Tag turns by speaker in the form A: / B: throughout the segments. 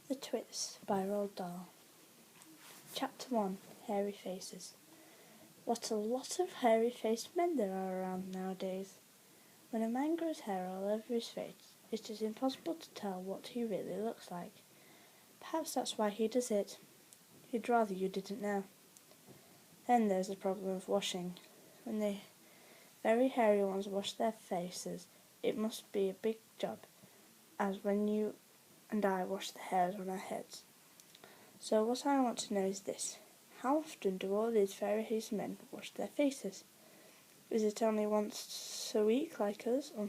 A: The Twits by Ronald Dahl. Chapter 1. Hairy Faces. What a lot of hairy-faced men there are around nowadays. When a man grows hair all over his face, it is impossible to tell what he really looks like. Perhaps that's why he does it. He'd rather you didn't know. Then there's the problem of washing. When the very hairy ones wash their faces, it must be a big job, as when you and I wash the hairs on our heads. So what I want to know is this: how often do all these fairy-faced men wash their faces? Is it only once a week like us on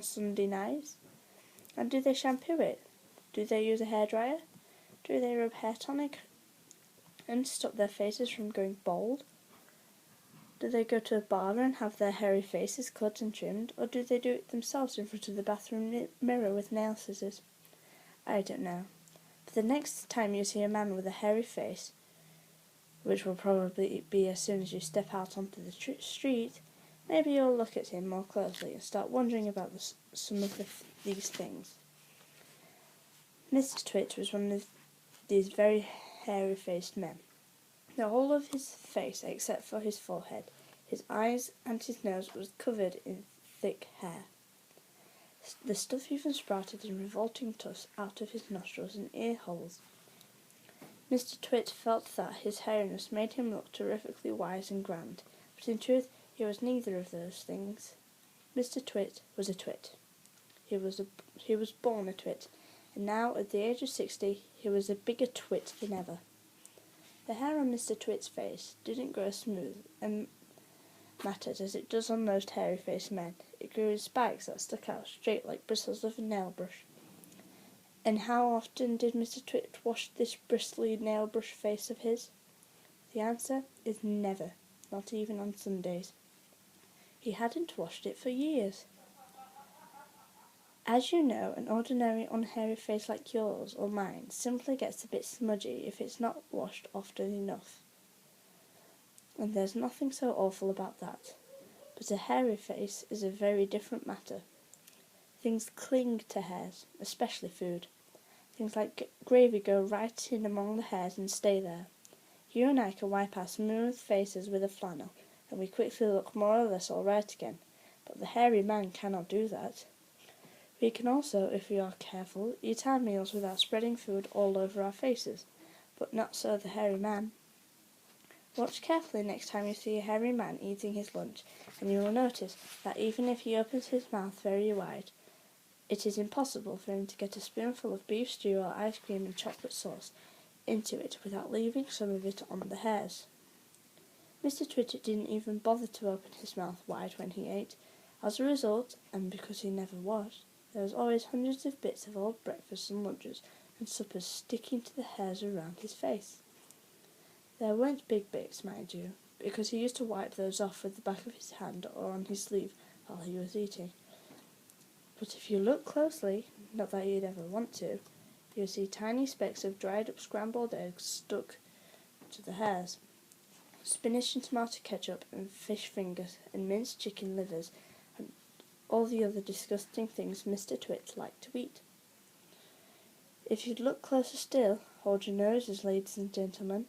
A: Sunday nights? And do they shampoo it? Do they use a hairdryer? Do they rub hair tonic and stop their faces from going bald? Do they go to a barber and have their hairy faces cut and trimmed, or do they do it themselves in front of the bathroom mirror with nail scissors? I don't know. But the next time you see a man with a hairy face, which will probably be as soon as you step out onto the street, maybe you'll look at him more closely and start wondering about some of these things. Mr. Twit was one of these very hairy-faced men. The whole of his face, except for his forehead, his eyes and his nose, was covered in thick hair. The stuff even sprouted in revolting tufts out of his nostrils and ear holes. Mr. Twit felt that his hairiness made him look terrifically wise and grand, but in truth he was neither of those things. Mr. Twit was a twit. He was born a twit, and now at the age of 60 he was a bigger twit than ever. The hair on Mr. Twit's face didn't grow smooth and matted as it does on most hairy-faced men. It grew in spikes that stuck out straight like bristles of a nail brush. And how often did Mr. Twit wash this bristly nail brush face of his? The answer is never, not even on Sundays. He hadn't washed it for years. As you know, an ordinary unhairy face like yours or mine simply gets a bit smudgy if it's not washed often enough. And there's nothing so awful about that. But a hairy face is a very different matter. Things cling to hairs, especially food. Things like gravy go right in among the hairs and stay there. You and I can wipe our smooth faces with a flannel, and we quickly look more or less all right again. But the hairy man cannot do that. We can also, if we are careful, eat our meals without spreading food all over our faces, but not so the hairy man. Watch carefully next time you see a hairy man eating his lunch, and you will notice that even if he opens his mouth very wide, it is impossible for him to get a spoonful of beef stew or ice cream and chocolate sauce into it without leaving some of it on the hairs. Mr. Twit didn't even bother to open his mouth wide when he ate. As a result, and because he never was, there was always hundreds of bits of old breakfasts and lunches and suppers sticking to the hairs around his face. There weren't big bits, mind you, because he used to wipe those off with the back of his hand or on his sleeve while he was eating. But if you look closely, not that you'd ever want to, you'll see tiny specks of dried-up scrambled eggs stuck to the hairs, spinach and tomato ketchup and fish fingers and minced chicken livers and all the other disgusting things Mr. Twit liked to eat. If you'd look closer still, hold your noses, ladies and gentlemen.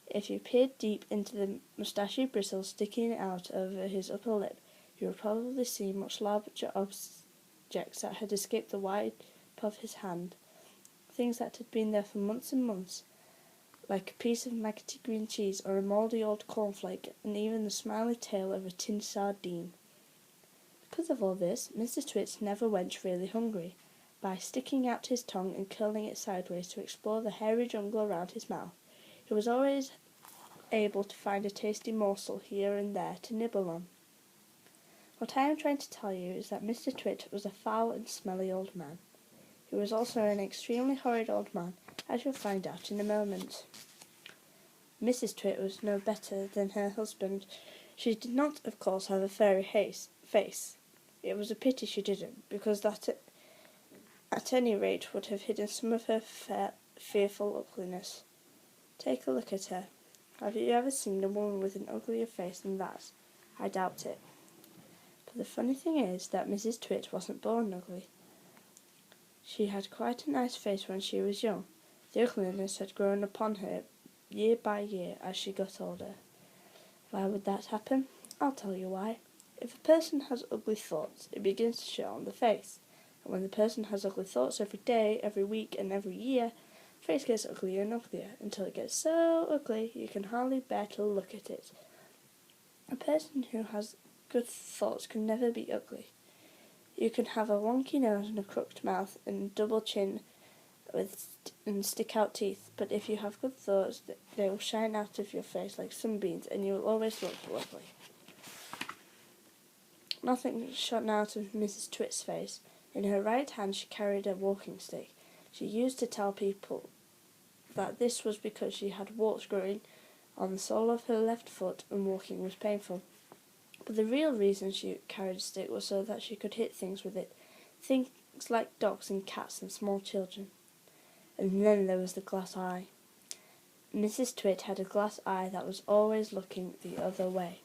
A: If you peered deep into the moustachy bristles sticking out over his upper lip, you would probably see much larger objects that had escaped the wipe of his hand, things that had been there for months and months, like a piece of maggoty green cheese or a mouldy old cornflake, and even the smiley tail of a tinned sardine. Because of all this, Mr. Twit never went really hungry. By sticking out his tongue and curling it sideways to explore the hairy jungle around his mouth, he was always able to find a tasty morsel here and there to nibble on. What I am trying to tell you is that Mr. Twit was a foul and smelly old man. He was also an extremely horrid old man, as you'll find out in a moment. Mrs. Twit was no better than her husband. She did not, of course, have a fairy face. It was a pity she didn't, because that at any rate would have hidden some of her fearful ugliness. Take a look at her. Have you ever seen a woman with an uglier face than that? I doubt it. But the funny thing is that Mrs. Twit wasn't born ugly. She had quite a nice face when she was young. The ugliness had grown upon her year by year as she got older. Why would that happen? I'll tell you why. If a person has ugly thoughts, it begins to show on the face. And when the person has ugly thoughts every day, every week, and every year, the face gets uglier and uglier, until it gets so ugly you can hardly bear to look at it. A person who has good thoughts can never be ugly. You can have a wonky nose and a crooked mouth and a double chin and stick-out teeth, but if you have good thoughts, they will shine out of your face like sunbeams, and you will always look lovely. Nothing shone out of Mrs. Twit's face. In her right hand she carried a walking stick. She used to tell people that this was because she had warts growing on the sole of her left foot and walking was painful. But the real reason she carried a stick was so that she could hit things with it, things like dogs and cats and small children. And then there was the glass eye. Mrs. Twit had a glass eye that was always looking the other way.